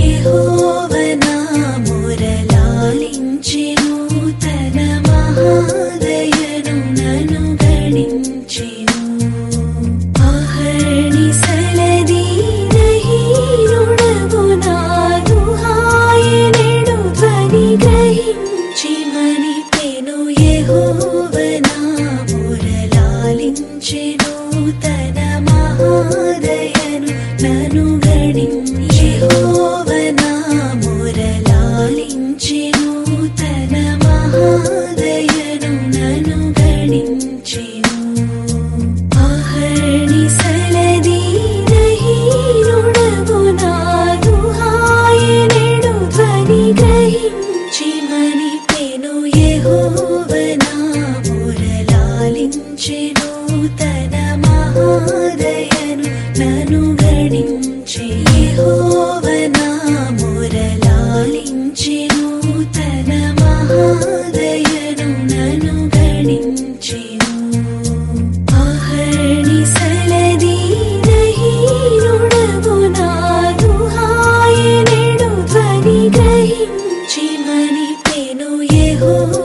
యెహోవా నా మొరలాలించెను, తన మహాదయను నన్ను గణించెను. అహర్నిశలది దహీనుడగు నాదు హాయనెడు ధ్వని గ్రహించి మనిపెను. యెహోవా నా మొరలాలించెను, తన మహాదయను నన్ను గణించెను. యెహోవా నా మొరలాలించెను, తన మహాదయను నన్ను గణించెను. అహర్నిశలది దహీనుడగు నాదు హాయనెడు ధ్వని గ్రహించి మనిపెను. యెహోవా నా మొరలాలించెను, తన మహాదయను నన్ను గణించెను. యెహోవా నా మొరలాలించెను, తన మహాదయను నన్ను గణించెను. అహర్నిశలది దహీనుడగు నాదు హాయనెడు ధ్వని గ్రహించి మనిపెను. యెహోవా